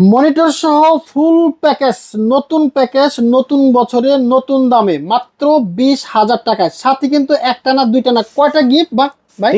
Monitor সহ full package, নতুন package, নতুন বছরে নতুন দামে মাত্র 20,000 টাকায়। সাথে কিন্তু একটা না দুইটা না, কয়টা গিফট বা ভাই?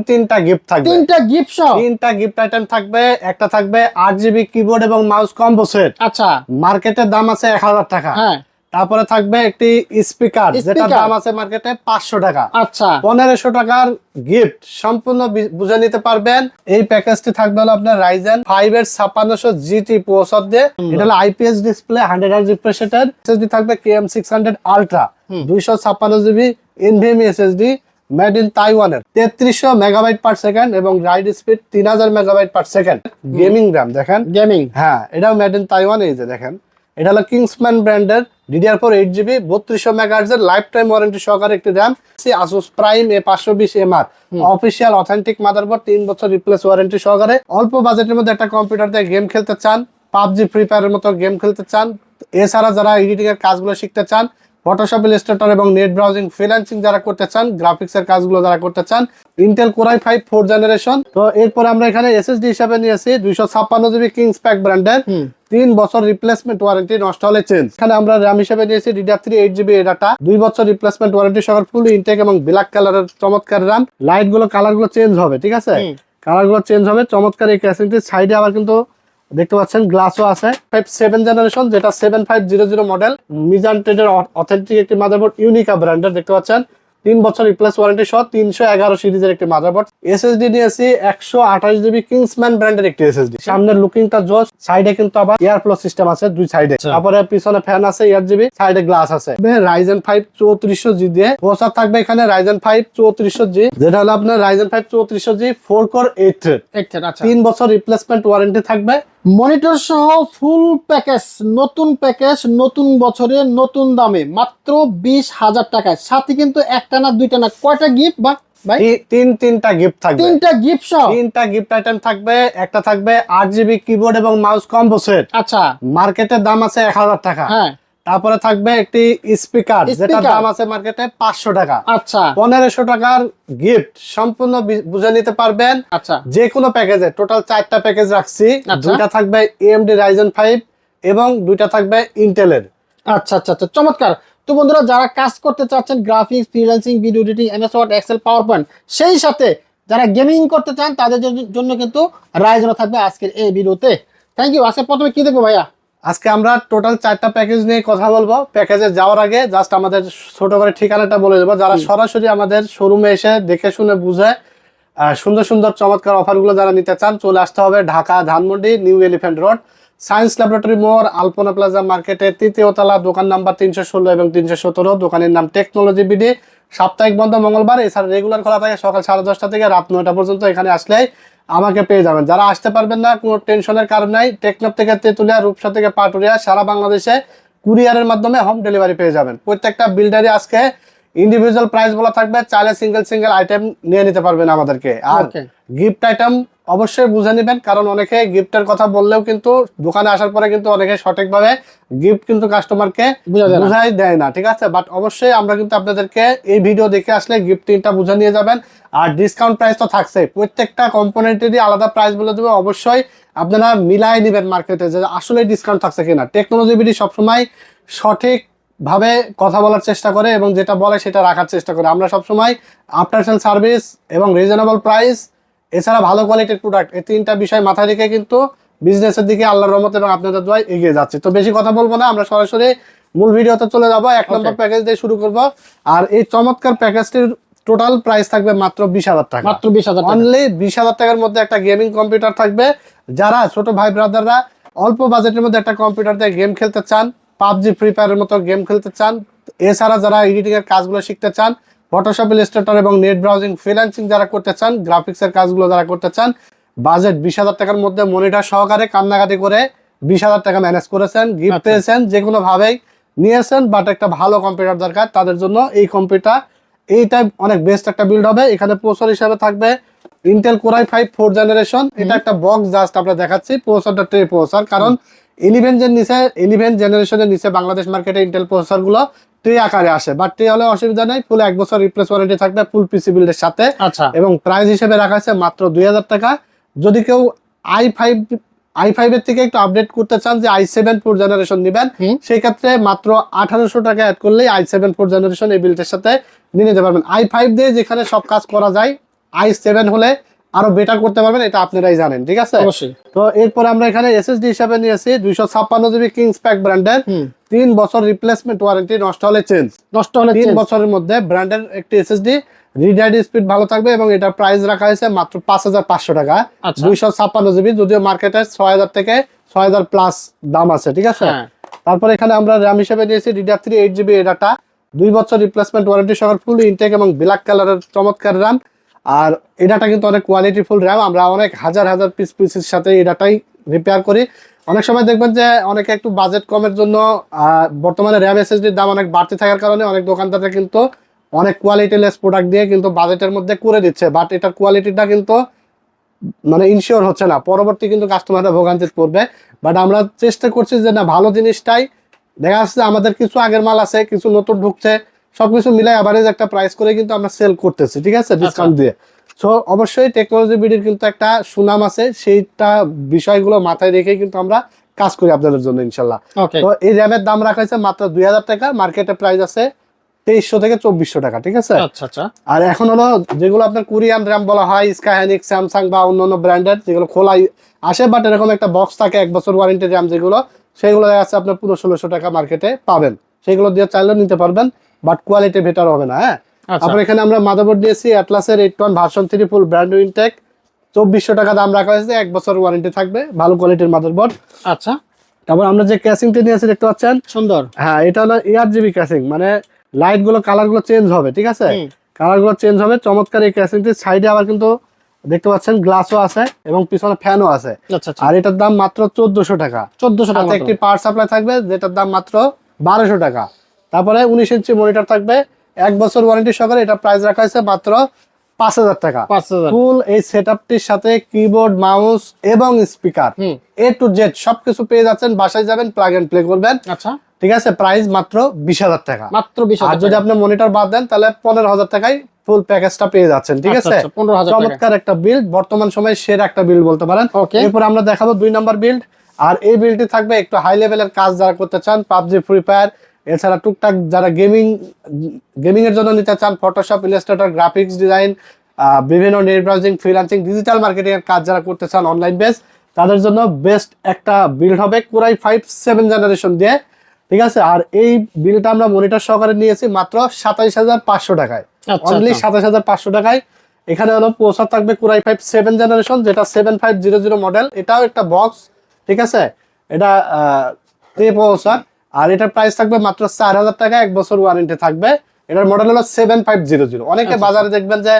তিনটা গিফট থাকবে। তিনটা গিফট সহ তিনটা গিফট আইটেম থাকবে। একটা থাকবে 8 জিবি কিবোর্ড এবং মাউস কম্বো সেট। আচ্ছা, মার্কেটের দাম আছে 1000 টাকা। হ্যাঁ। তারপরে থাকবে একটি স্পিকার, যেটার স্পিকার দাম আছে মার্কেটে 500 টাকা। আচ্ছা, 1500 টাকার গিফট সম্পূর্ণ বুঝে নিতে পারবেন। এই প্যাকেজটি থাকবে হলো আপনার রাইজেন 5 এর 5600 জিটি প্রসেসর দিয়ে। এটা হলো আইপিএস ডিসপ্লে, 100 হার্জ রিফ্রেশ রেটের। এসএসডি থাকবে KM600 ultra, 256 GB NVMe SSD, made in তাইওয়ানের, 3300 মেগাবাইট পার সেকেন্ড এবং ride speed 3000 megabyte per second. Gaming RAM দেখেন, গেমিং, হ্যাঁ এটাও মেড ইন তাইওয়ান। এই যে দেখেন, এটা হলো কিংসম্যান ব্র্যান্ডের DDR4 8 জিবি 3200 মেগাহার্টজের লাইফ টাইম ওয়ারেন্টি সহকারে একটি RAM. Asus Prime A520MR official authentic motherboard, 3 বছর রিপ্লেস ওয়ারেন্টি সহকারে। অল্প বাজেটের মধ্যে একটা কম্পিউটার দিয়ে গেম খেলতে চান, পাবজি ফ্রি ফায়ারের মতো গেম খেলতে চান, এছাড়া যারা এডিটিং এর কাজগুলো শিখতে চান, ফটোশপ, ইলাস্ট্রেটর এবং নেট ব্রাউজিং, ফ্রিল্যান্সিং যারা করতে চান, গ্রাফিক্স এর কাজগুলো যারা করতে চান, Intel core i5 4th generation. তো এরপর আমরা এখানে এসএসডি হিসাবে নিয়েছি 256 জিবি কিংস প্যাক ব্র্যান্ডের, 3 বছর রিপ্লেসমেন্ট ওয়ারেন্টি, নষ্ট হলে চেঞ্জ। এখানে আমরা র্যাম হিসেবে নিয়েছি DDR3 8 জিবি ডাটা, 2 বছর রিপ্লেসমেন্ট ওয়ারেন্টি সহ ফুল ইনটেক এবং ব্ল্যাক কালারের চমৎকার র্যাম। লাইট গুলো কালার গুলো চেঞ্জ হবে, ঠিক আছে, কালার গুলো চেঞ্জ হবে। চমৎকার এই ক্যাসিংটির সাইডে আবার কিন্তু দেখতে পাচ্ছেন গ্লাসও আছে। 7th জেনারেশন, যেটা 7500 মডেল, মিজান ট্রেডের অথেন্টিক একটি মাদারবোর্ড, ইউনিকা ব্র্যান্ডের দেখতে পাচ্ছেন, 3 বছর রিপ্লেস ওয়ারেন্টি সহ 311 সিরিজের একটি মাদারবোর্ড। এসএসডি নিয়েছি 128 জিবি কিংসম্যান ব্র্যান্ডের একটি এসএসডি। সামনের লুকিংটা জোস, সাইডে কিন্তু আবার এয়ার ফ্লো সিস্টেম আছে দুই সাইডে, তারপরে পিছনে ফ্যান আছে 8 জিবি, সাইডে গ্লাস আছে। রাইজেন 5 3400G দিয়ে প্রসেসর থাকবে এখানে, রাইজেন 5 3400G, যেটা হলো আপনার রাইজেন 5 3400G 4 কোর 8 থ্রেড। 3 বছর রিপ্লেসমেন্ট ওয়ারেন্টি থাকবে। মনিটর সহ ফুল প্যাকেজ, নতুন প্যাকেজ, নতুন বছরে নতুন দামে মাত্র 20,000 টাকায়। সাথে কিন্তু একটা না দুইটা না, কয়টা গিফট বা ভাই? তিনটা গিফট থাকবে। তিনটা গিফট সহ তিনটা গিফট আইটেম থাকবে। একটা থাকবে 8 জিবি কিবোর্ড এবং মাউস কম্বো সেট। আচ্ছা, মার্কেটের দাম আছে 1000 টাকা। হ্যাঁ। তারপরে থাকবে একটি স্পিকার, যেটার দাম আছে মার্কেটে 500 টাকা। আচ্ছা, 1500 টাকার গিফট সম্পূর্ণ বুঝে নিতে পারবেন। আচ্ছা, যে কোনো প্যাকেজে টোটাল 4টা প্যাকেজ রাখছি। আচ্ছা। 2টা থাকবে AMD Ryzen 5 এবং 2টা থাকবে ইন্টেলের। আচ্ছা, আচ্ছা, আচ্ছা, চমৎকার। তো বন্ধুরা, যারা কাজ করতে চাচ্ছেন, graphics, freelancing, video editing, MS Word, Excel, PowerPoint, সেই সাথে যারা গেমিং করতে চান, তাদের জন্য কিন্তু রাইজেন থাকবে আজকের এই ভিডিওতে। Thank you. আজকে প্রথমে কি দেখবো ভাইয়া? আজকে আমরা টোটাল 4টা প্যাকেজ নিয়ে কথা বলবো। প্যাকেজে যাওয়ার আগে জাস্ট আমাদের ছোট করে ঠিকানাটা বলে দেবো। যারা সরাসরি আমাদের শোরুমে এসে দেখে শুনে বুঝে সুন্দর সুন্দর চমৎকার অফারগুলো যারা নিতে চান, চলে আসতে হবে Dhaka Dhanmondi, new elephant road, science laboratory মোড়, আলপনা প্লাজা মার্কেটের 3য় তলা, দোকান নাম্বার 316 এবং 317। দোকানের নাম টেকনোলজি বিডি। সাপ্তাহিক বন্ধ মঙ্গলবার, এছাড়া রেগুলার খোলা থাকে সকাল 10:30 থেকে রাত 9টা পর্যন্ত। এখানে আসলেই আমাকে পেয়ে যাবেন। যারা আসতে পারবেন না, কোনো টেনশনের কারণ নাই। টেকনাফ থেকে তেঁতুলিয়া, রূপসা থেকে পাটুরিয়া, সারা বাংলাদেশে কুরিয়ারের মাধ্যমে হোম ডেলিভারি পেয়ে যাবেন। প্রত্যেকটা বিল্ডারই আজকে ইন্ডিভিজুয়াল প্রাইস বলা থাকবে, চাইলে সিঙ্গেল আইটেম নিয়ে নিতে পারবেন আমাদেরকে। আর গিফট আইটেম অবশ্যই বুঝে নেবেন, কারণ অনেকে গিফটের কথা বললেও কিন্তু দোকানে আসার পরে কিন্তু অনেকে সঠিকভাবে গিফট কিন্তু কাস্টমারকে বুঝাই দেয় না, ঠিক আছে। বাট অবশ্যই আমরা কিন্তু আপনাদেরকে এই ভিডিও দেখে আসলে গিফটিংটা বুঝে নিয়ে যাবেন। আর ডিসকাউন্ট প্রাইস তো থাকছে, প্রত্যেকটা কম্পোনেন্টেরই আলাদা প্রাইস বলে দেবে। অবশ্যই আপনারা মিলাই নেবেন মার্কেটে যে আসলে ডিসকাউন্ট থাকছে কিনা। টেকনোলজি বিডি সবসময় সঠিক ভাবে কথা বলার চেষ্টা করে এবং যেটা বলে সেটা রাখার চেষ্টা করে। আমরা সবসময় আফটার সেল সার্ভিস এবং রিজনেবল প্রাইস, এছাড়া ভালো কোয়ালিটির প্রোডাক্ট, এই 3টা বিষয় মাথায় রেখে কিন্তু বিজনেসের দিকে আল্লাহর রহমত এবং আপনাদের দোয়ায় এগিয়ে যাচ্ছে। তো বেশি কথা বলবো না, আমরা সরাসরি মূল ভিডিওতে চলে যাবো। 1 নম্বর প্যাকেজ দিয়ে শুরু করব। আর এই চমৎকার প্যাকেজটির টোটাল প্রাইস থাকবে মাত্র 20,000 টাকা। মাত্র 20,000 টাকা। অনলি 20,000 টাকার মধ্যে একটা গেমিং কম্পিউটার থাকবে। যারা ছোট ভাই ব্রাদাররা অল্প বাজেটের মধ্যে একটা কম্পিউটার দিয়ে গেম খেলতে চান, পাবজি ফ্রি ফায়ারের মতো গেম খেলতে চান, এছাড়া যারা এডিটিং এর কাজগুলো শিখতে চান, ফটোশপ, ইলাস্ট্রেটর এবং নেট ব্রাউজিং, ফ্রিল্যান্সিং যারা করতে চান, গ্রাফিক্স এর কাজগুলো যারা করতে চান, বাজেট 20,000 টাকার মধ্যে মনিটর সহকারে কান্নাকাটি করে 20,000 টাকা ম্যানেজ করেছেন, গিফট পেয়েছেন, যে কোনো ভাবেই নিয়েছেন। বাট একটা ভালো কম্পিউটার দরকার, তাদের জন্য এই কম্পিউটার এইটা অনেক বেস্ট একটা বিল্ড হবে। এখানে প্রসেসর হিসেবে থাকবে Intel core i5 4th generation. এটা একটা বক্স জাস্ট আমরা দেখাচ্ছি। প্রসেসরটা ট্রে প্রসেসর, কারণ 11 জেনারেশনের নিচে বাংলাদেশ মার্কেটে ইন্টেল প্রসেসর গুলো ট্রে আকারে আসে। বাট ট্রে হলে অসুবিধা নেই, ফুল 1 বছর রিপ্লেস ওয়ারেন্টি থাকবে ফুল পিসি বিল্ডের সাথে। আচ্ছা, এবং প্রাইস হিসেবে রাখা আছে মাত্র 2000 টাকা। যদি কেউ i5 i5 এর থেকে একটু আপডেট করতে চান যে i7 4th জেনারেশন নেবেন, সেই ক্ষেত্রে মাত্র 1800 টাকা অ্যাড করলেই i7 4th জেনারেশন এই বিল্ডের সাথে নিয়ে নিতে পারবেন। i5 দিয়ে যেখানে সব কাজ করা যায়, i7 হলে আরো বেটার করতে পারবেন, এটা আপনারাই জানেন, ঠিক আছে? অবশ্যই। তো এরপর আমরা এখানে এসএসডি হিসাবে নিয়েছি 256 জিবি কিংসপ্যাক ব্র্যান্ডের, 3 বছর রিপ্লেসমেন্ট ওয়ারেন্টি, নষ্ট হলে চেঞ্জ। 3 বছরের মধ্যে ব্র্যান্ডের একটি এসএসডি, রিড রাইট স্পিড ভালো থাকবে এবং এটার প্রাইস রাখা হয়েছে মাত্র 5500 টাকা। 256 জিবি, যদিও মার্কেটে 6000 থেকে 6000 প্লাস দাম আছে, ঠিক আছে? তারপর এখানে আমরা র্যাম হিসেবে নিয়েছি DDR3 8GB ডাটা, 2 বছর রিপ্লেসমেন্ট ওয়ারেন্টি সহ ফুল ইনটেক এবং ব্ল্যাক কালারের চমৎকার র্যাম। আর এই ডাটা কিন্তু অনেক কোয়ালিটিফুল র্যাম, আমরা অনেক হাজার হাজার পিসের সাথে এই ডাটাই রিপেয়ার করি। অনেক সময় দেখবেন যে অনেকে একটু বাজেট কমের জন্য বর্তমানে র্যাম এসএসডির দাম অনেক বাড়তি থাকার কারণে অনেক দোকানদাররা কিন্তু অনেক কোয়ালিটিলেস প্রোডাক্ট দিয়ে কিন্তু বাজেটের মধ্যে করে দিচ্ছে, বাট এটার কোয়ালিটিটা কিন্তু মানে ইনশিওর হচ্ছে না, পরবর্তী কিন্তু কাস্টমাররা ভোগান্তিতে পড়বে। বাট আমরা চেষ্টা করছি যে না, ভালো জিনিসটাই দেখা যাচ্ছে, আমাদের কিছু আগের মাল আছে, কিছু নতুন ঢুকছে, সবকিছু মিলাই অ্যাভারেজ একটা প্রাইস করে কিন্তু আমরা সেল করতেছি, ঠিক আছে, ডিসকাউন্ট দিয়ে। সো অবশ্যই টেকনোলজি বিডির কিন্তু একটা সুনাম আছে, সেইটা বিষয়গুলো মাথায় রেখে কিন্তু আমরা কাজ করি আপনাদের জন্য ইনশাল্লাহ। তো এই র্যামের দাম রাখা হয়েছে মাত্র 2000 টাকা, মার্কেটে প্রাইস আছে 2300 থেকে 2400 টাকা, ঠিক আছে? আর এখন হলো যেগুলো আপনার কোরিয়ান র্যাম বলা হয়, স্কাইহানিক্স, স্যামসাং বা অন্যান্য ব্র্যান্ডের, যেগুলো খোলাই আসে বাট এরকম একটা বক্স থাকে 1 বছর ওয়ারেন্টি র্যাম, যেগুলো সেগুলো আছে আপনার পুরো 1600 টাকা মার্কেটে পাবেন, সেগুলো দিয়ে চাইলেও নিতে পারবেন, বাট কোয়ালিটি বেটার হবে না। হ্যাঁ, তারপর এখানে আমরা মাদারবোর্ড দিয়েছি অ্যাটলাসের 8 version 3 full brand new intact, 2400 টাকা দাম রাখা হয়েছে, 1 বছর ওয়ারেন্টি থাকবে, ভালো কোয়ালিটির মাদারবোর্ড। আচ্ছা, তারপর আমরা যে ক্যাসিংটি নিয়েছি দেখতে পাচ্ছেন, সুন্দর। হ্যাঁ, এটা হলো ARGB ক্যাসিং, মানে লাইট গুলো কালার গুলো চেঞ্জ হবে, ঠিক আছে? কালার গুলো চেঞ্জ হবে, চমৎকার এই ক্যাসিংটি। সাইডে আবার কিন্তু দেখতে পাচ্ছেন গ্লাসও আছে এবং পিছনে ফ্যানও আছে। আর এটার দাম মাত্র 1400 টাকা। 1400 টাকা একটি পাওয়ার সাপ্লাই থাকবে, যেটার দাম মাত্র 1200 টাকা। তারপরে 19 ইঞ্চি মনিটর থাকবে, 1 বছর ওয়ারেন্টি সহকারে, এটা প্রাইস রাখা হয়েছে মাত্র 5000 টাকা। ফুল এই সেটআপটির সাথে কিবোর্ড, মাউস এবং স্পিকার A to Z সবকিছু পেয়ে যাচ্ছেন, বাসায় যাবেন প্লাগ এন্ড প্লে করবেন। আচ্ছা, ঠিক আছে, প্রাইস মাত্র 20000 টাকা, মাত্র 20000। আর যদি আপনি মনিটর বাদ দেন তাহলে 15000 টাকায় ফুল প্যাকেজটা পেয়ে যাচ্ছেন, ঠিক আছে? চমৎকার একটা বিল্ড, বর্তমান সময়ে সেরা একটা বিল্ড বলতে পারেন। এরপর আমরা দেখাবো 2 নাম্বার বিল্ড, আর এই বিল্ডটি থাকবে একটু হাই লেভেলের কাজ যারা করতে চান, পাবজি, ফ্রি ফায়ার, এছাড়া টুকটাক যারা গেমিং এর জন্য নিতে চান, ফটোশপ, ইলাস্ট্রেটর, গ্রাফিক্স ডিজাইন, বিভিন্ন net browsing, freelancing, digital marketing এর কাজ যারা করতে চান অনলাইন বেস, তাদের জন্য বেস্ট একটা বিল্ড হবে কোরাই 5 7 জেনারেশন দিয়ে, ঠিক আছে? আর এই বিলটা আমরা মনিটর সহকারে নিয়েছি মাত্র 27500 টাকায়, অনলি 27500 টাকায়। এখানে হলো প্রসেসর থাকবে কোরাই 5 7 জেনারেশন, যেটা 7500 মডেল, এটাও একটা বক্স, ঠিক আছে? এটা প্রসেসর, আর এটার প্রাইস থাকবে মাত্র 4000 টাকা, 1 বছর ওয়ারেন্টি থাকবে। এটার মডেল হলো 7500। অনেকে বাজারে দেখবেন যে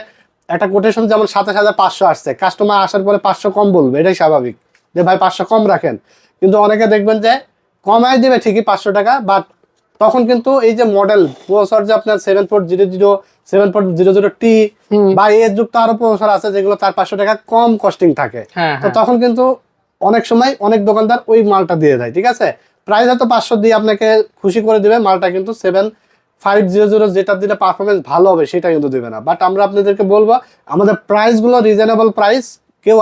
একটা কোটেশন যেমন 27500 আসছে, কাস্টমার আসার পরে 500 কম বলবে, এটাই স্বাভাবিক যে ভাই 500 কম রাখেন, কিন্তু অনেকে দেখবেন যে কমাই দিবে ঠিকই 500 টাকা, বাট তখন কিন্তু এই যে মডেল প্রসেসর যে আপনার 7400, 7400T বা এর যুক্ত আরো প্রসেসর আছে যেগুলো 400-500 টাকা কম কস্টিং থাকে, তো তখন কিন্তু অনেক সময় অনেক দোকানদার ওই মালটা দিয়ে দেয়, ঠিক আছে? প্রাইস হয়তো 500 দিয়ে আপনাকে খুশি করে দিবে, মালটা কিন্তু 7500 যেটা দিলে পারফরমেন্স ভালো হবে সেটা কিন্তু দিবে না। বাট আমরা আপনাদেরকে বলবো আমাদের প্রাইস গুলো রিজনেবল প্রাইস, কেউ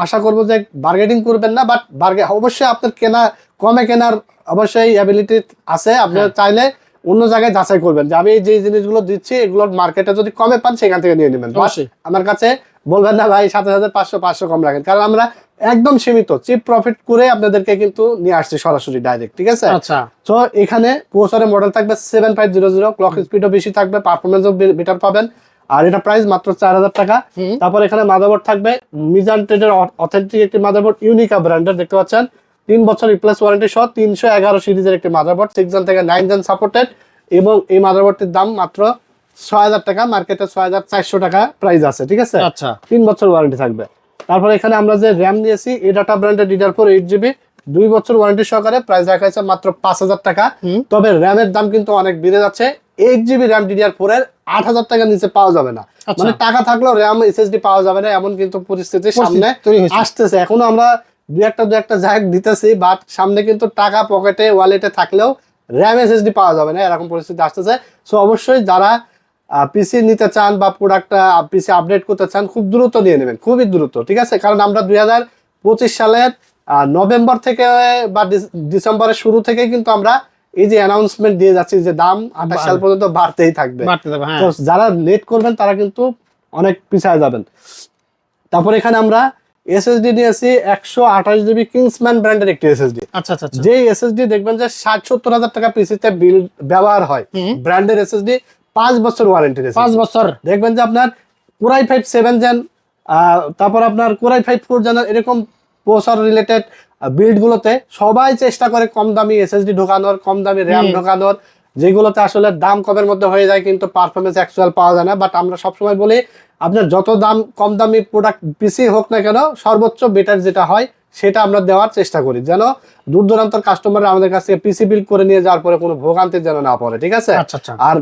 আশা করবো যে বার্গেনিং করবেন না, বাট অবশ্যই আপনার কমে কেনার অবশ্যই অ্যাবিলিটি আছে, আপনি চাইলে অন্য জায়গায় যাচাই করবেন যে আমি যে জিনিসগুলো দিচ্ছি এগুলোর মার্কেটে যদি কমে পান সেখান থেকে নিয়ে নেবেন। আমার কাছে বলবেন না ভাই 7500 কম রাখেন, কারণ আমরা একদম সীমিত চিপ প্রফিট করে আপনাদেরকে কিন্তু নিয়ে আসছি সরাসরি ডাইরেক্ট, ঠিক আছে? আচ্ছা, তো এখানে প্রসেসরের মডেল থাকবে 7500, ক্লক স্পিডও বেশি থাকবে, পারফরমেন্সও বেটার পাবেন, আর এটা প্রাইস মাত্র 4000 টাকা। তারপর এখানে মাদারবোর্ড থাকবে মিজান ট্রেডের অথেন্টিক একটি মাদারবোর্ড, ইউনিকা ব্র্যান্ডের, দেখতে পাচ্ছেন 3 বছর রিপ্লেস ওয়ারেন্টি সহ 311 সিরিজের একটি মাদারবোর্ড, 6 জেন থেকে 9 জেন সাপোর্টেড, এবং এই মাদারবোর্ডটির দাম মাত্র 6000 টাকা, মার্কেটে 6400 টাকা প্রাইস আছে, ঠিক আছে? আচ্ছা, 3 বছর ওয়ারেন্টি থাকবে। তারপর এখানে আমরা যে র্যাম নিয়েছি এই ডাটা ব্র্যান্ডের DDR4 8GB, 2 বছর ওয়ারেন্টি সহকারে, প্রাইস রাখা হয়েছে মাত্র 5000 টাকা। তবে র্যামের দাম কিন্তু অনেক বেড়ে যাচ্ছে, 8GB র্যাম DDR4 এর 8000 টাকার নিচে পাওয়া যাবে না, মানে টাকা থাকলেও র্যাম SSD পাওয়া যাবে না, এমন কিন্তু পরিস্থিতি সামনে আসতেছে। এখনো আমরা দুই একটা জায়গা দিতেছি, বাট সামনে কিন্তু টাকা পকেটে ওয়ালেটে থাকলেও র্যাম SSD পাওয়া যাবে না, এরকম পরিস্থিতি আসতেছে। সো অবশ্যই যারা পিসি নিতে চান বা প্রোডাক্টটা পিসি আপডেট করতে চান, খুব দ্রুত নিয়ে নেবেন, খুবই দ্রুত, ঠিক আছে? কারণ আমরা 25 সালের নভেম্বর থেকে বা ডিসেম্বরের শুরু থেকে কিন্তু আমরা এই যে অ্যানাউন্সমেন্ট দিয়ে যাচ্ছি যে দাম 28 সাল পর্যন্ত বাড়তেই থাকবে। হ্যাঁ। তো যারা লেট করবেন তারা কিন্তু অনেক পিছায় যাবেন। তারপর এখানে আমরা এসএসডি নিয়েছি 128 GB কিংসম্যান ব্র্যান্ডের একটি এসএসডি। আচ্ছা আচ্ছা আচ্ছা। যে এসএসডি দেখবেন যে 60-70 হাজার টাকা পিসিতে বিল ব্যবহার হয়, ব্র্যান্ডের এসএসডি 5 বছর ওয়ারেন্টি। 5 বছর দেখবেন যে আপনার কোরাই 5 7 জেন, তারপর আপনার কোরাই 5 4 জেন, এরকম প্রসেসর রিলেটেড বিল্ড গুলোতে সবাই চেষ্টা করে কম দামি এসএসডি ঢোকানোর, কম দামি র্যাম ঢোকানোর, যেগুলোতে আসলে দাম কমের মধ্যে হয়ে যায় কিন্তু পারফরমেন্স অ্যাকচুয়াল পাওয়া যায় না। বাট আমরা সবসময় বলি আপনার যত দাম কম দামি প্রোডাক্ট পিসি হোক না কেন, সর্বোচ্চ বেটার যেটা হয় সেটা আমরা দেওয়ার চেষ্টা করি, যেন দূর দূরান্তর কাস্টমাররা আমাদের কাছ থেকে পিসি বিল্ড করে নিয়ে যাওয়ার পরে কোনো ভোগান্তি যেন না পড়ে, ঠিক আছে? আচ্ছা আচ্ছা। আর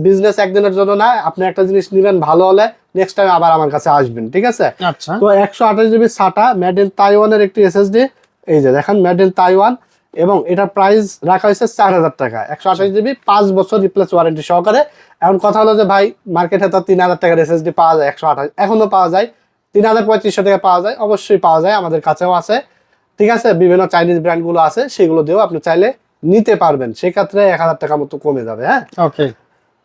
বিজনেস একদিনের জন্য না, আপনি একটা জিনিস নেবেন ভালো হলে নেক্সট টাইম আবার আমার কাছে আসবেন, ঠিক আছে? আচ্ছা। তো 128 GB SATA মেড ইন তাইওয়ানের একটি এসএসডি, এই যে দেখেন মেড ইন তাইওয়ান, এবং এটা প্রাইস রাখা হয়েছে 4000 টাকা। 128 GB 5 বছর রিপ্লেস ওয়ারেন্টি সহকারে। এখন কথা হলো যে ভাই মার্কেটে তো 3000 টাকার এসএসডি পাওয়া যায়, 128 এখনো পাওয়া যায়, 3500 টাকা পাওয়া যায়, অবশ্যই পাওয়া যায়, আমাদের কাছেও আছে, ঠিক আছে? বিভিন্ন চাইনিজ ব্র্যান্ডগুলো আছে, সেগুলো দিয়েও আপনি চাইলে নিতে পারবেন, সেক্ষেত্রে 1000 টাকা মতো কমে যাবে। হ্যাঁ, ওকে।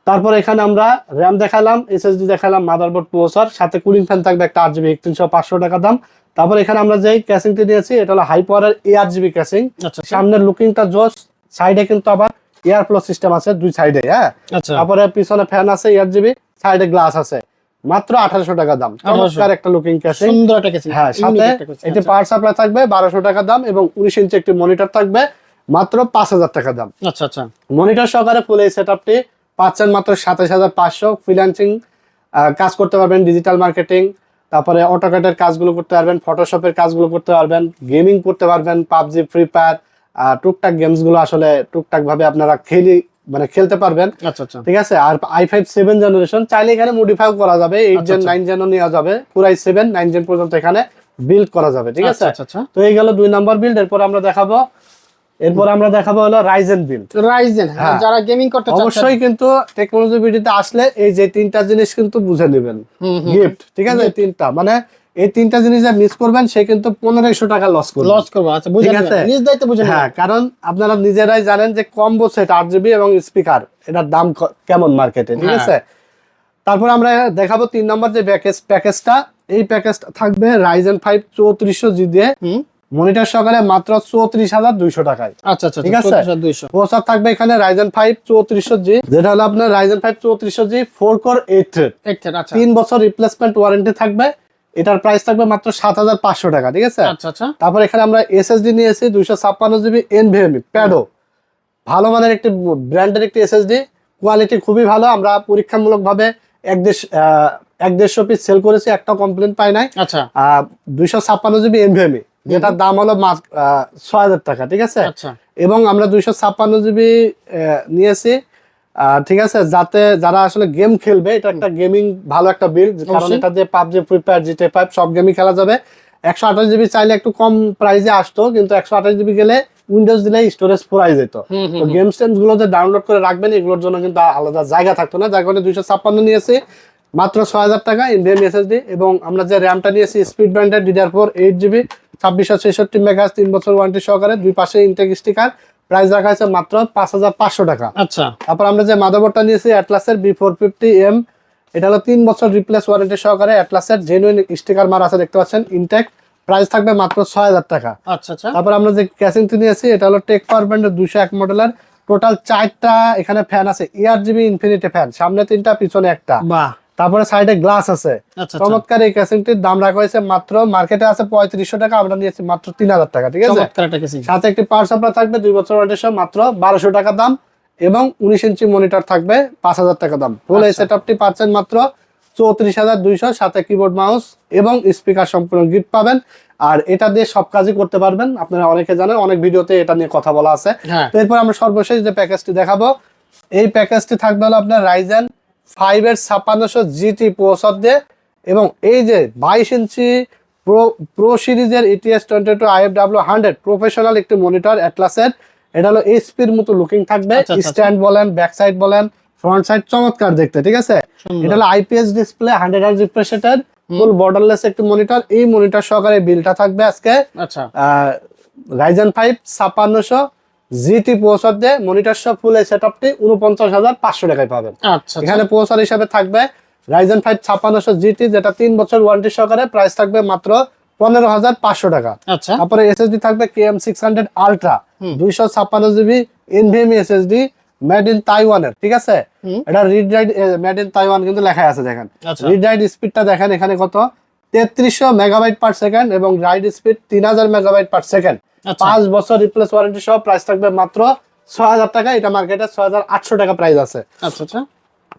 তারপর এখানে আমরা র্যাম দেখালাম, এসএসডি দেখালাম, মাদারবোর্ড, প্রসেসর, সাথে কুলিং ফ্যান থাকবে একটা 8GB 3500 টাকা দাম। তারপর এখানে আমরা যেই ক্যাসিংটি নিয়েছি এটা হলো হাই পাওয়ারের 8GB ক্যাসিং। সামনের লুকিংটা জোস, সাইডে কিন্তু আবার এয়ার ফ্লো সিস্টেম আছে দুই সাইডে। হ্যাঁ, তারপরে পিছনে ফ্যান আছে 8GB, সাইডে গ্লাস আছে, মাত্র 1800 টাকা দাম। চমৎকার একটা লুকিং ক্যাসিং, সুন্দর একটা ক্যাসিং। হ্যাঁ, সাথে এটি পাওয়ার সাপ্লাই থাকবে 1200 টাকা দাম, এবং 19 ইঞ্চি একটি মনিটর থাকবে, মাত্র 5000 টাকা দাম। আচ্ছা আচ্ছা। মনিটর সহকারে ফুল এই সেটআপটি পাচ্ছেন মাত্র 27500। ফ্রিল্যান্সিং কাজ করতে পারবেন, ডিজিটাল মার্কেটিং, তারপরে অটোক্যাডের কাজগুলো করতে পারবেন, ফটোশপের কাজগুলো করতে পারবেন, গেমিং করতে পারবেন, পাবজি, ফ্রি ফায়ার, টুকটাক গেমস গুলো আসলে টুকটাক ভাবে আপনারা খেলতে পারবেন। আচ্ছা আচ্ছা, ঠিক আছে? আর i5 7 জেনারেশন চাইলে এখানে মডিফাই করা যাবে, 8 জেন 9 জেনও নেওয়া যাবে, পুরাই 7 9 জেন পর্যন্ত এখানে বিল্ড করা যাবে, ঠিক আছে? তো এই গেল 2 নাম্বার বিল্ড। এরপর আমরা দেখাবো হলো রাইজেন বিল্ড। রাইজেন যারা গেমিং করতে চাচ্ছেন অবশ্যই কিন্তু টেকনোলজি ভিডিওতে আসলে এই যে তিনটা জিনিস কিন্তু বুঝে নেবেন, গিফট, ঠিক আছে? এই তিনটা মানে এই তিনটা জিনিস যা মিস করবেন সে কিন্তু 1500 টাকা লস করবে। আচ্ছা, বুঝে নেবেন, নিজ দায়িত্বে বুঝে নেবেন। হ্যাঁ, কারণ আপনারা নিজেরাই জানেন যে কম্বো সেট 8GB এবং স্পিকার এটার দাম কেমন মার্কেটে, ঠিক আছে? তারপর আমরা দেখাবো 3 নম্বর যে প্যাকেজটা, এই প্যাকেজটা থাকবে রাইজেন 5 3400G দিয়ে মনিটর সহকারে মাত্র 34200 টাকায়। আচ্ছা আচ্ছা, ঠিক আছে? 3400 প্রসেসর থাকবে এখানে রাইজেন 5 3400G, যেটা হলো আপনার রাইজেন 5 3400G 4 কোর 8 থ্রেড। আচ্ছা, 3 বছর রিপ্লেসমেন্ট ওয়ারেন্টি থাকবে। এটার প্রাইস থাকবে মাত্র 7500 টাকা, ঠিক আছে? আচ্ছা আচ্ছা। তারপর এখানে আমরা এসএসডি নিয়েছি 256GB NVMe প্যাডো, ভালো মানের একটি ব্র্যান্ডের একটি এসএসডি, কোয়ালিটি খুবই ভালো। আমরা পরীক্ষামূলক ভাবে 150 পিস সেল করেছি, একটা কমপ্লেইন পাই নাই। আচ্ছা, 256GB NVMe, যেটার দাম হলো 6000 টাকা, ঠিক আছে? আচ্ছা। এবং আমরা 256GB নিয়েছি, ঠিক আছে, যাতে যারা আসলে গেম খেলবে, এটা একটা গেমিং ভালো একটা বিল্ড, কারণ এটা দিয়ে পাবজি, ফ্রি ফায়ার, জিটিএ 5 সব গেমই খেলা যাবে। 128GB চাইলে একটু কম প্রাইসে আসতো, কিন্তু 128GB গেলে উইন্ডোজ দিলে স্টোরেজ ফুরাই যেত। তো গেম স্টেন্স গুলো যে ডাউনলোড করে রাখবেন এগুলোর জন্য কিন্তু আলাদা জায়গা থাকতো না, যার কারণে 256 নিয়েছি, মাত্র 6000 টাকা NVMe SSD। এবং আমরা যে র্যামটা নিয়েছি স্পিড ব্র্যান্ডের DDR4 8GB 2666 মেগাহার্জ, 3 বছর ওয়ারেন্টি সহকারে, দুই পাশে ইনটেক স্টিকার, প্রাইস রাখা আছে মাত্র 5500 টাকা। আচ্ছা। তারপর আমরা যে মাদারবোর্ডটা নিয়েছি অ্যাটলাসের B450M, এটা হলো 3 বছর রিপ্লেস ওয়ারেন্টি সহকারে, অ্যাটলাসের জেনুইন স্টিকার মারা আছে, দেখতে পাচ্ছেন, ইনটেক, প্রাইস থাকবে মাত্র 6000 টাকা। আচ্ছা আচ্ছা। তারপর আমরা যে ক্যাসিংটি নিয়েছি এটা হলো টেক পাওয়ার ব্র্যান্ডের 201 মডেলের, টোটাল 4টা এখানে ফ্যান আছে, ERGB ইনফিনিটি ফ্যান, সামনে 3টা পিছনে একটা, বাহ। তারপরে সাইডে গ্লাস আছে। আচ্ছা, চমৎকার এই ক্যাসিংটির দাম রাখা হয়েছে মাত্র, মার্কেটে আছে 3500 টাকা, আমরা নিয়েছি মাত্র 3000 টাকা, ঠিক আছে? চমৎকার একটা ক্যাসিং। সাথে একটি পাওয়ার সাপ্লাই থাকবে, 2 বছর ওয়ারেন্টি সহ, মাত্র 1200 টাকা দাম, এবং 19 ইঞ্চি মনিটর থাকবে, 5000 টাকা দাম। ফুল এই সেটআপটি পাচ্ছেন মাত্র 34200, সাথে কিবোর্ড, মাউস এবং স্পিকার সম্পূর্ণ গিফট পাবেন। আর এটা দিয়ে সব কাজই করতে পারবেন, আপনারা অনেকে জানেন, অনেক ভিডিওতে এটা নিয়ে কথা বলা আছে। তো এরপর আমরা সর্বশেষ যে প্যাকেজটি দেখাবো, এই প্যাকেজটি থাকবে হলো আপনার রাইজেন 5 এর 5600GT প্রসেসর দিয়ে, এবং এই যে 22 ইঞ্চি প্রো সিরিজের ETS 22 IFW 100 প্রফেশনাল একটি মনিটর অ্যাটলাসের। এটা হলো এইচপির মতো লুকিং থাকবে, স্ট্যান্ড বলেন, ব্যাক সাইড বলেন, ফ্রন্ট সাইড চমৎকার দেখতে, ঠিক আছে? এটা হলো IPS ডিসপ্লে, 100 Hz রিফ্রেশ রেটের, ফুল বর্ডারলেস একটি মনিটর, এই মনিটর সহকারে বিলটা থাকবে আজকে আচ্ছা রাইজেন 5 5600 জিটি প্রসেসর দিয়ে মনিটর সহ ফুল এই সেটআপটি ৪৯,৫০০ টাকায় পাবেন। আচ্ছা এখানে প্রসেসর হিসেবে থাকবে রাইজেন 5 5600 জিটি, যেটা 3 বছর ওয়ারেন্টি সহকারে, প্রাইস থাকবে মাত্র 15,৫০০ টাকা। আচ্ছা তারপরে এসএসডি থাকবে KM600 ultra 256 GB NVMe SSD, made in তাইওয়ানের, ঠিক আছে। এটা read write made in Taiwan কিন্তু লেখা আছে, দেখেন আচ্ছা রিড রাইট স্পিডটা দেখেন এখানে কত, 3300 মেগাবাইট পার সেকেন্ড এবং ride speed 3000 megabyte per second. আচ্ছা 5 বছর রিপ্লেস ওয়ারেন্টি সহ, প্রাইস থাকবে মাত্র 6,000 টাকা। এটা মার্কেটে 6,800 টাকা প্রাইস আছে। আচ্ছা আচ্ছা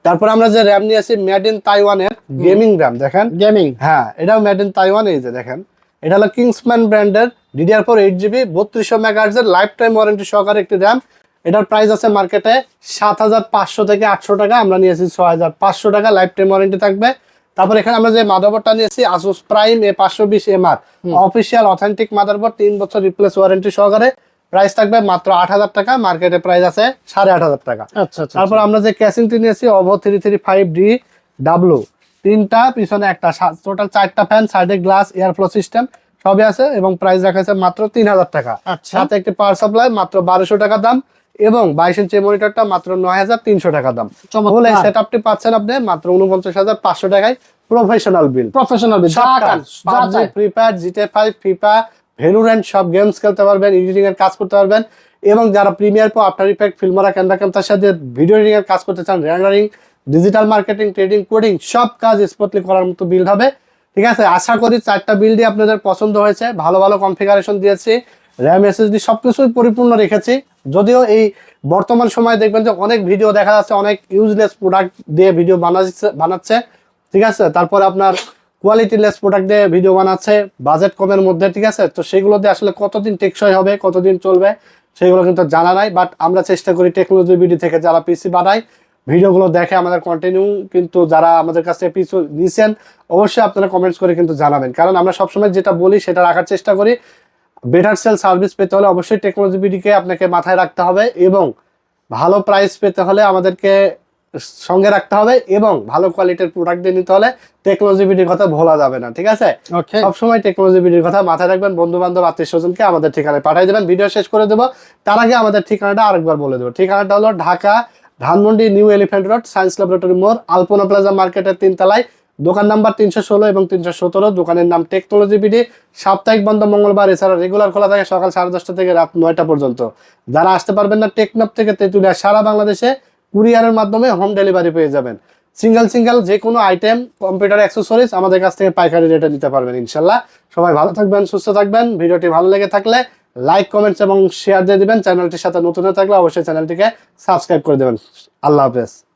তারপর আমরা যে র্যাম নিয়েছি মেড ইন তাইওয়ানের গেমিং র্যাম, দেখেন গেমিং, হ্যাঁ এটাও মেড ইন তাইওয়ান। এই যে দেখেন, এটা হলো কিংসম্যান ব্র্যান্ডের DDR4 8GB 3200 মেগাহার্টজ এর লাইফ টাইম ওয়ারেন্টি সহকারে একটি র্যাম। এটার প্রাইস আছে মার্কেটে 7,500 থেকে 800 টাকা, আমরা নিয়েছি 6,500 টাকা, লাইফ টাইম ওয়ারেন্টি থাকবে। তারপর এখানে আমরা যে মাদারবোর্ডটা নিয়েছি Asus Prime A520MR official authentic motherboard, 3 বছর রিপ্লেস ওয়ারেন্টি সহকারে, প্রাইস থাকবে মাত্র 8,000 টাকা, মার্কেটে প্রাইস আছে 8,500 টাকা। আচ্ছা আচ্ছা তারপর আমরা যে ক্যাসিংটি নিয়েছি OVO 335DW, তিনটা পিছনে একটা, টোটাল 4টা ফ্যান, সাইডে গ্লাস, এয়ার ফ্লো সিস্টেম সবই আছে এবং প্রাইস রাখা আছে মাত্র 3,000 টাকা। আচ্ছা সাথে একটি পাওয়ার সাপ্লাই মাত্র 1200 টাকা দাম এবং 22 ইঞ্চি মনিটরটা মাত্র 9,300 টাকা দাম। চমৎকার। বলে সেটআপটি পাচ্ছেন আপনি মাত্র 49,500 টাকায়, professional build. Professional Free Fire, GTA 5, FIFA, Valorant সব গেমস খেলতে পারবেন, এডিটিং এর কাজ করতে পারবেন। এবং যারা Premiere Pro, After Effect, Filmora, Canva ক্যামেরার সাথে ভিডিও এডিটিং এর কাজ করতে চান, rendering, digital marketing, trading, coding সব কাজ স্মুথলি করার মতো বিল্ড হবে, ঠিক আছে। আশা করি 4টা বিল্ডই আপনাদের পছন্দ হয়েছে, ভালো ভালো কনফিগারেশন দিয়েছি, র্যাম এসএসডি সবকিছুই পরিপূর্ণ রেখেছি। যদিও এই বর্তমান সময়ে দেখবেন যে অনেক ভিডিও দেখা যাচ্ছে অনেক ইউজলেস প্রোডাক্ট দিয়ে ভিডিও বানাচ্ছে, ঠিক আছে। তারপরে আপনার কোয়ালিটি লেস প্রোডাক্ট দিয়ে ভিডিও বানাচ্ছে বাজেট কমের মধ্যে, ঠিক আছে। তো সেগুলো দিয়ে আসলে কতদিন টেকসই হবে, কতদিন চলবে সেগুলো কিন্তু জানা নাই, বাট আমরা চেষ্টা করি টেকনোলজি ভিডিও থেকে যারা পিসি বানায় ভিডিওগুলো দেখে আমাদের কন্টিনিউ, কিন্তু যারা আমাদের কাছে পিসি নিছেন অবশ্যই আপনারা কমেন্টস করে কিন্তু জানাবেন, কারণ আমরা সবসময় যেটা বলি সেটা রাখার চেষ্টা করি। বেটার সেল সার্ভিস পেতে হলে অবশ্যই টেকনোলজি ভিডিওকে আপনাকে মাথায় রাখতে হবে এবং ভালো প্রাইস পেতে হলে আমাদেরকে সঙ্গে রাখতে হবে এবং ভালো কোয়ালিটির প্রোডাক্ট দিয়ে নিতে হলে টেকনোলজি ভিডিওর কথা ভোলা যাবে না, ঠিক আছে। ওকে সবসময় টেকনোলজি ভিডিওর কথা মাথায় রাখবেন, বন্ধু বান্ধব আত্মীয় স্বজনকে আমাদের ঠিকানায় পাঠিয়ে দেবেন। ভিডিও শেষ করে দেবো, তার আগে আমাদের ঠিকানাটা আরেকবার বলে দেবো। ঠিকানাটা হলো Dhaka Dhanmondi new elephant road, science laboratory মোড়, আলপনা প্লাজা মার্কেটের 3 তলায়, দোকান নাম্বার 316 এবং 317, দোকানের নাম টেকনোলজি বিডি। সাপ্তাহিক বন্ধ মঙ্গলবার, এছাড়া রেগুলার খোলা থাকে সকাল 10:30 থেকে রাত 9টা পর্যন্ত। যারা আসতে পারবেন না, টেকনাফ থেকে তেঁতুলিয়া সারা বাংলাদেশে কুরিয়ারের মাধ্যমে হোম ডেলিভারি পেয়ে যাবেন। সিঙ্গেল যে কোনো আইটেম, কম্পিউটার অ্যাক্সেসরিজ আমাদের কাছ থেকে পাইকারি রেটে নিতে পারবেন ইনশাল্লাহ। সবাই ভালো থাকবেন, সুস্থ থাকবেন। ভিডিওটি ভালো লেগে থাকলে লাইক, কমেন্টস এবং শেয়ার দিয়ে দিবেন। চ্যানেলটির সাথে নতুন হয়ে থাকলে অবশ্যই চ্যানেলটিকে সাবস্ক্রাইব করে দেবেন। আল্লাহ হাফেজ।